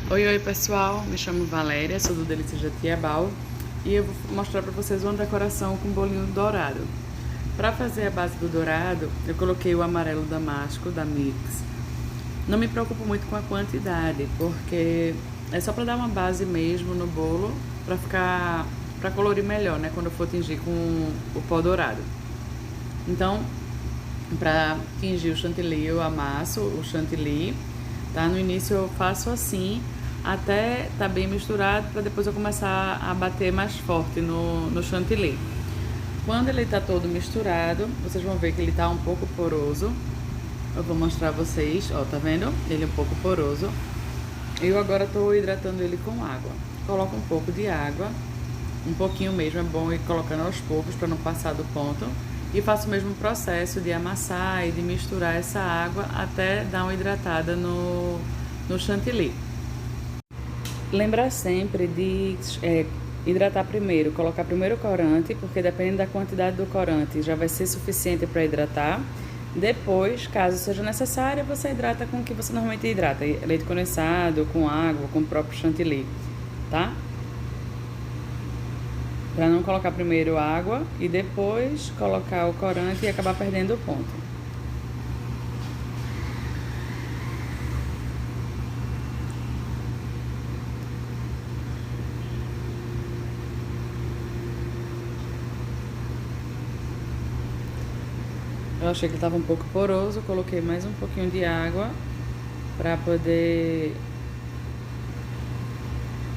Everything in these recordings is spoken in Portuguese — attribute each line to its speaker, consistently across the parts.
Speaker 1: Oi pessoal, me chamo Valéria, sou do Delícia de Atiabal e eu vou mostrar para vocês uma decoração com bolinho dourado. Para fazer a base do dourado, eu coloquei o amarelo damasco da Mix. Não me preocupo muito com a quantidade, porque é só para dar uma base mesmo no bolo, para colorir melhor, né, quando eu for tingir com o pó dourado. Então, para tingir o chantilly, eu amasso o chantilly, tá? No início eu faço assim, até tá bem misturado, para depois eu começar a bater mais forte no chantilly. Quando ele tá todo misturado, vocês vão ver que ele tá um pouco poroso. Eu vou mostrar a vocês, ó, tá vendo? Ele é um pouco poroso. Eu agora tô hidratando ele com água. Coloco um pouco de água, um pouquinho mesmo, é bom ir colocando aos poucos para não passar do ponto. E faço o mesmo processo de amassar e de misturar essa água até dar uma hidratada no chantilly. Lembrar sempre de hidratar primeiro, colocar primeiro o corante, porque dependendo da quantidade do corante já vai ser suficiente para hidratar. Depois, caso seja necessário, você hidrata com o que você normalmente hidrata, leite condensado, com água, com o próprio chantilly, tá? Para não colocar primeiro água e depois colocar o corante e acabar perdendo o ponto. Eu achei que ele estava um pouco poroso, coloquei mais um pouquinho de água para poder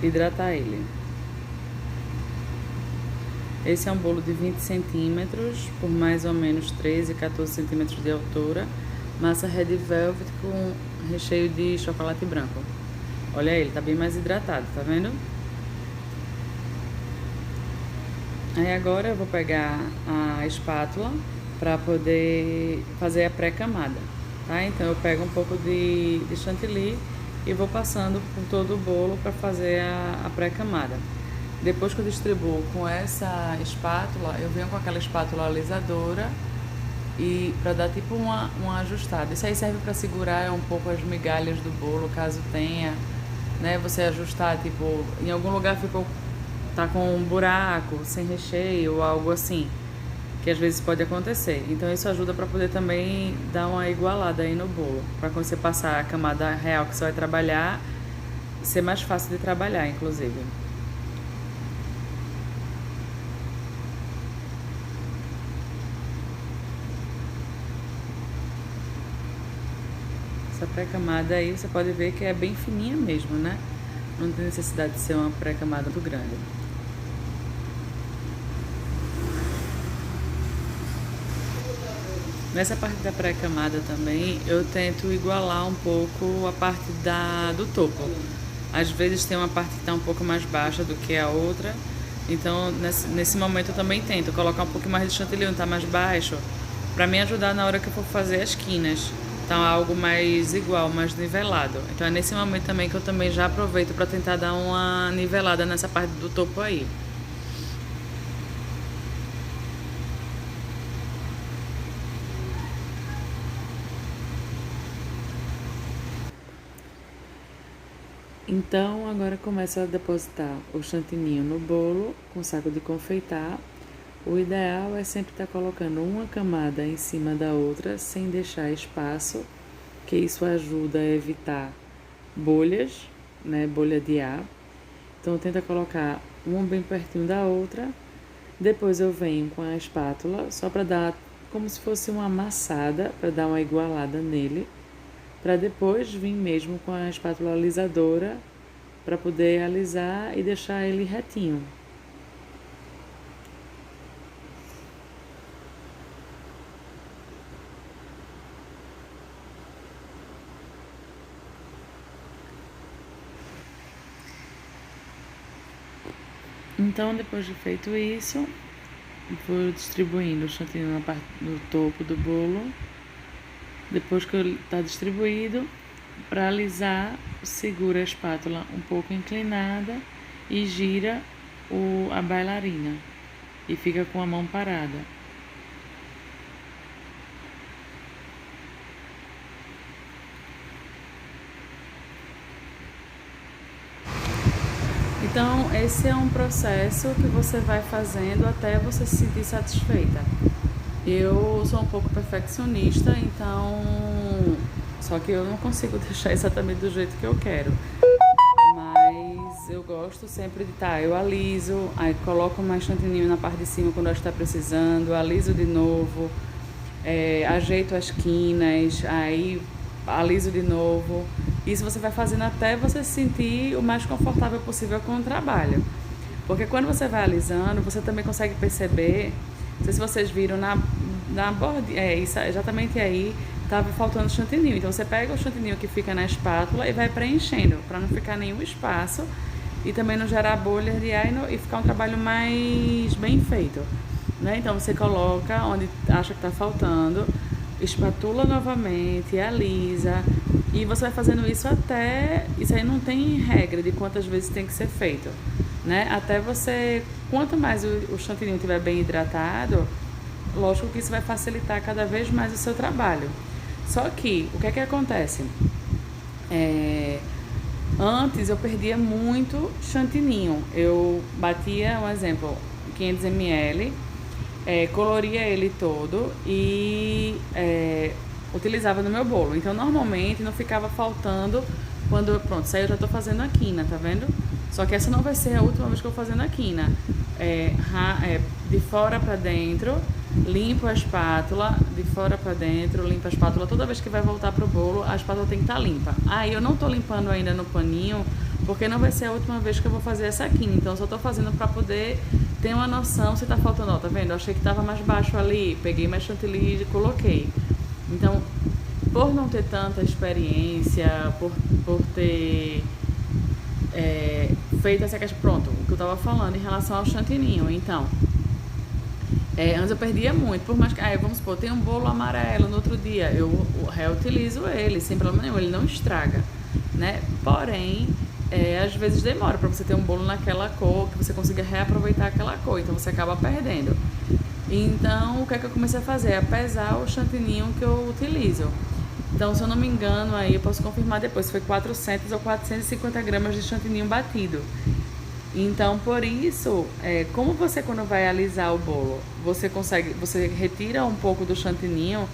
Speaker 1: hidratar ele. Esse é um bolo de 20 centímetros por mais ou menos 13, 14 centímetros de altura. Massa Red Velvet com recheio de chocolate branco. Olha ele, tá bem mais hidratado, tá vendo? Aí agora eu vou pegar a espátula para poder fazer a pré-camada, tá? Então eu pego um pouco de chantilly e vou passando por todo o bolo para fazer a pré-camada. Depois que eu distribuo com essa espátula, eu venho com aquela espátula alisadora e para dar tipo uma ajustada. Isso aí serve para segurar um pouco as migalhas do bolo, caso tenha, né? Você ajustar, tipo, em algum lugar tá com um buraco, sem recheio ou algo assim, que às vezes pode acontecer. Então isso ajuda para poder também dar uma igualada aí no bolo, para quando você passar a camada real que você vai trabalhar, ser mais fácil de trabalhar, inclusive. Essa pré-camada aí você pode ver que é bem fininha mesmo, né? Não tem necessidade de ser uma pré-camada muito grande. Nessa parte da pré-camada também, eu tento igualar um pouco a parte do topo. Às vezes tem uma parte que está um pouco mais baixa do que a outra, então nesse momento eu também tento colocar um pouco mais de chantilly, não está mais baixo, para me ajudar na hora que eu for fazer as quinas. Então algo mais igual, mais nivelado. Então é nesse momento também que eu também já aproveito para tentar dar uma nivelada nessa parte do topo aí. Então agora começa a depositar o chantininho no bolo com saco de confeitar. O ideal é sempre estar colocando uma camada em cima da outra sem deixar espaço, que isso ajuda a evitar bolhas, né, bolha de ar. Então tenta colocar uma bem pertinho da outra. Depois eu venho com a espátula só para dar como se fosse uma amassada, para dar uma igualada nele, para depois vir mesmo com a espátula alisadora para poder alisar e deixar ele retinho. Então, depois de feito isso, vou distribuindo o chantilly no topo do bolo. Depois que está distribuído, para alisar, segura a espátula um pouco inclinada e gira a bailarina e fica com a mão parada. Então, esse é um processo que você vai fazendo até você se sentir satisfeita. Eu sou um pouco perfeccionista, então. Só que eu não consigo deixar exatamente do jeito que eu quero. Mas eu gosto sempre de eu aliso, aí coloco mais chantininho na parte de cima quando eu acho que está precisando, aliso de novo, ajeito as quinas, aí aliso de novo. Isso você vai fazendo até você se sentir o mais confortável possível com o trabalho. Porque quando você vai alisando, você também consegue perceber, não sei se vocês viram na borda, isso, exatamente aí, estava faltando chantininho. Então você pega o chantininho que fica na espátula e vai preenchendo, para não ficar nenhum espaço e também não gerar bolhas de ar e ficar um trabalho mais bem feito, né? Então você coloca onde acha que está faltando, espatula novamente, alisa, e você vai fazendo isso até... Isso aí não tem regra de quantas vezes tem que ser feito, né? Até você... Quanto mais o chantininho estiver bem hidratado, lógico que isso vai facilitar cada vez mais o seu trabalho. Só que, o que é que acontece? Antes eu perdia muito chantininho. Eu batia, um exemplo, 500 ml, coloria ele todo e utilizava no meu bolo. Então, normalmente, não ficava faltando quando... Pronto, isso aí eu já estou fazendo a quina, tá vendo? Só que essa não vai ser a última vez que eu vou fazendo a quina. De fora para dentro, limpo a espátula, de fora para dentro, limpo a espátula. Toda vez que vai voltar pro bolo, a espátula tem que estar limpa. Aí eu não tô limpando ainda no paninho, porque não vai ser a última vez que eu vou fazer essa quina. Então eu só tô fazendo para poder ter uma noção se tá faltando. Ó, tá vendo? Eu achei que tava mais baixo ali, peguei mais chantilly e coloquei. Então, por não ter tanta experiência, por ter feito essa questão, pronto, o que eu tava falando em relação ao chantininho. Então, antes eu perdia muito, por mais que, vamos supor, tem um bolo amarelo no outro dia, eu reutilizo ele, sem problema nenhum, ele não estraga, né? Porém, às vezes demora para você ter um bolo naquela cor, que você consiga reaproveitar aquela cor, então você acaba perdendo. Então, o que é que eu comecei a fazer? É pesar o chantininho que eu utilizo. Então, se eu não me engano, aí eu posso confirmar depois, foi 400 ou 450 gramas de chantininho batido. Então, por isso, como você quando vai alisar o bolo, você retira um pouco do chantininho,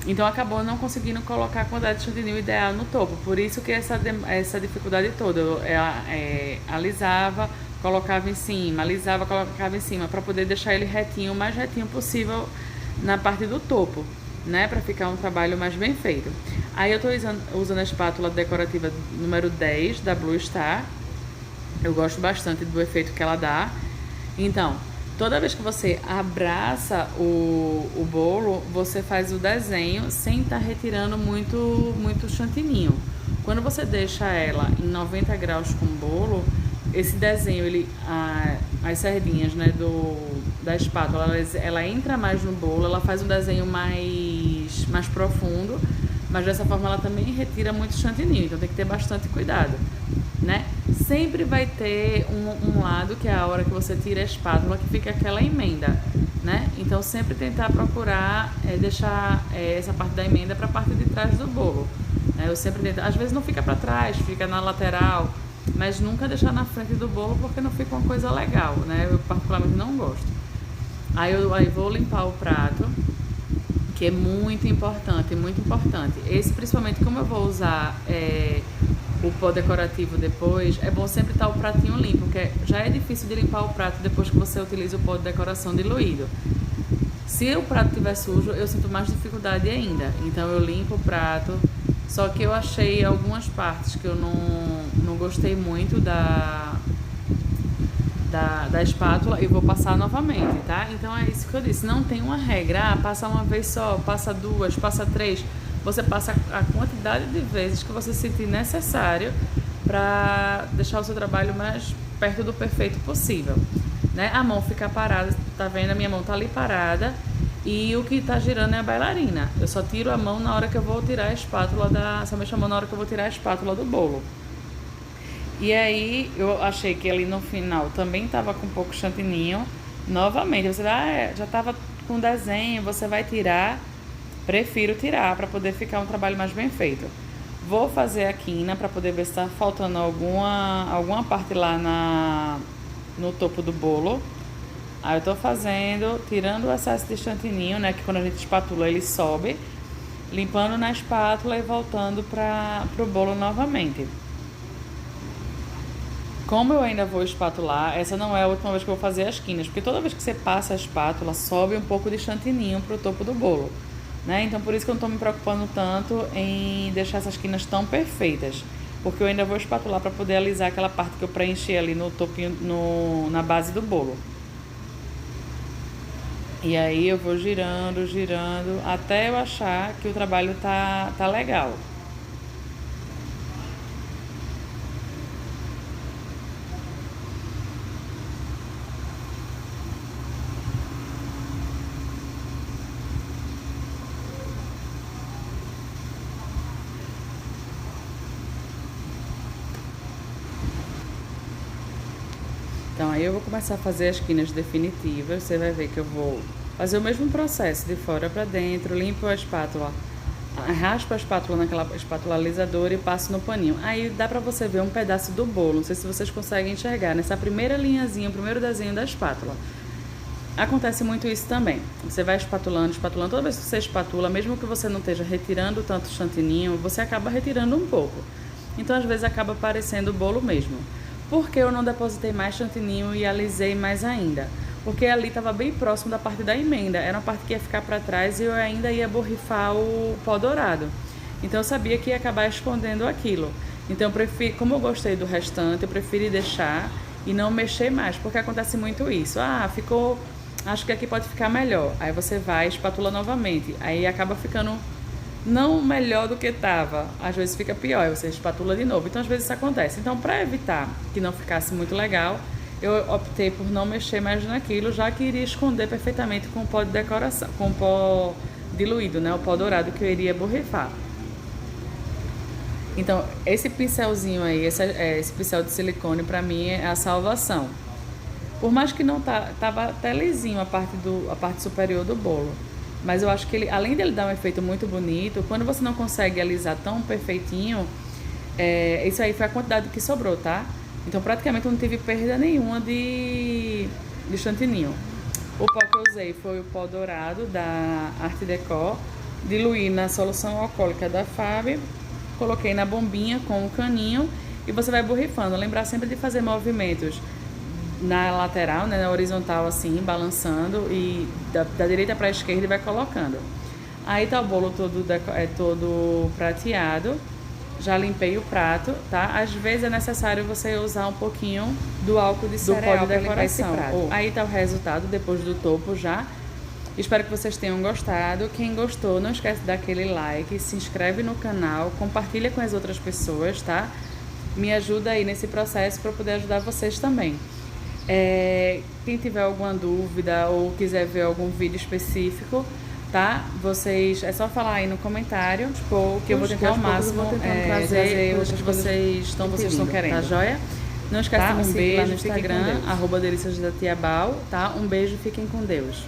Speaker 1: então acabou não conseguindo colocar a quantidade de chantininho ideal no topo. Por isso que essa dificuldade toda, eu alisava, colocava em cima, alisava, colocava em cima, para poder deixar ele retinho, o mais retinho possível na parte do topo, né, para ficar um trabalho mais bem feito. Aí eu tô usando a espátula decorativa número 10 da Blue Star. Eu gosto bastante do efeito que ela dá. Então, toda vez que você abraça o bolo, você faz o desenho sem estar retirando muito chantininho. Quando você deixa ela em 90 graus com o bolo, esse desenho, as sardinhas, né, da espátula, ela entra mais no bolo, ela faz um desenho mais profundo, mas dessa forma ela também retira muito chantininho, então tem que ter bastante cuidado, né? Sempre vai ter um lado, que é a hora que você tira a espátula, que fica aquela emenda, né? Então sempre tentar procurar deixar essa parte da emenda para a parte de trás do bolo, né? Eu sempre tento, às vezes não fica para trás, fica na lateral, mas nunca deixar na frente do bolo, porque não fica uma coisa legal, né? Eu particularmente não gosto. Aí vou limpar o prato, que é muito importante, muito importante. Esse, principalmente, como eu vou usar o pó decorativo depois, é bom sempre estar o pratinho limpo, porque já é difícil de limpar o prato depois que você utiliza o pó de decoração diluído. Se o prato estiver sujo, eu sinto mais dificuldade ainda. Então eu limpo o prato, só que eu achei algumas partes que eu não gostei muito da espátula e vou passar novamente, tá? Então é isso que eu disse, não tem uma regra, passa uma vez só, passa duas, passa três, você passa a quantidade de vezes que você sentir necessário para deixar o seu trabalho mais perto do perfeito possível, né? A mão fica parada, tá vendo? A minha mão tá ali parada e o que tá girando é a bailarina. Eu só tiro a mão na hora que eu vou tirar a espátula somente a mão na hora que eu vou tirar a espátula do bolo. E aí eu achei que ali no final também tava com um pouco chantininho. Novamente, você vai, já tava com desenho, você vai tirar. Prefiro tirar para poder ficar um trabalho mais bem feito. Vou fazer a quina para poder ver se está faltando alguma parte lá no topo do bolo. Aí eu tô fazendo, tirando o excesso de chantininho, né? Que quando a gente espatula ele sobe. Limpando na espátula e voltando para o bolo novamente. Como eu ainda vou espatular, essa não é a última vez que eu vou fazer as quinas, porque toda vez que você passa a espátula, sobe um pouco de chantininho pro topo do bolo, né? Então por isso que eu não tô me preocupando tanto em deixar essas quinas tão perfeitas, porque eu ainda vou espatular para poder alisar aquela parte que eu preenchi ali no topinho, na base do bolo. E aí eu vou girando, até eu achar que o trabalho tá legal. Então aí eu vou começar a fazer as quinas definitivas. Você vai ver que eu vou fazer o mesmo processo de fora para dentro, limpo a espátula, raspo a espátula naquela espátula alisadora e passo no paninho. Aí dá pra você ver um pedaço do bolo, não sei se vocês conseguem enxergar, nessa primeira linhazinha, o primeiro desenho da espátula. Acontece muito isso também. Você vai espatulando, toda vez que você espatula, mesmo que você não esteja retirando tanto chantininho, você acaba retirando um pouco. Então às vezes acaba parecendo o bolo mesmo. Porque eu não depositei mais chantininho e alisei mais ainda? Porque ali estava bem próximo da parte da emenda, era uma parte que ia ficar para trás e eu ainda ia borrifar o pó dourado. Então eu sabia que ia acabar escondendo aquilo. Então eu prefiro, como eu gostei do restante, eu preferi deixar e não mexer mais, porque acontece muito isso. Ficou, acho que aqui pode ficar melhor. Aí você vai, espatula novamente, aí acaba ficando não melhor do que estava, às vezes fica pior, aí você espatula de novo. Então às vezes isso acontece. Então para evitar que não ficasse muito legal, eu optei por não mexer mais naquilo, já que iria esconder perfeitamente com o pó de decoração, com o pó diluído, né? O pó dourado que eu iria borrifar. Então, esse pincelzinho aí, esse pincel de silicone, pra mim é a salvação. Por mais que não tava até lisinho a parte superior do bolo. Mas eu acho que ele, além dele dar um efeito muito bonito, quando você não consegue alisar tão perfeitinho, isso aí foi a quantidade que sobrou, tá? Então praticamente eu não tive perda nenhuma de chantininho. O pó que eu usei foi o pó dourado da Arte Déco, diluí na solução alcoólica da Fab, coloquei na bombinha com o caninho e você vai borrifando. Lembrar sempre de fazer movimentos na lateral, né, na horizontal assim, balançando e da direita para a esquerda e vai colocando. Aí tá o bolo todo prateado. Já limpei o prato, tá? Às vezes é necessário você usar um pouquinho do álcool de cereal para limpar esse prato. Aí tá o resultado depois do topo já. Espero que vocês tenham gostado. Quem gostou, não esquece de dar aquele like, se inscreve no canal, compartilha com as outras pessoas, tá? Me ajuda aí nesse processo para poder ajudar vocês também. Quem tiver alguma dúvida ou quiser ver algum vídeo específico, tá? Vocês, é só falar aí no comentário, que eu vou tentar ao máximo trazer o que vocês estão querendo, tá joia? Não esquece de me seguir lá no Instagram, @deliciasdatiabal, tá? Um beijo, fiquem com Deus.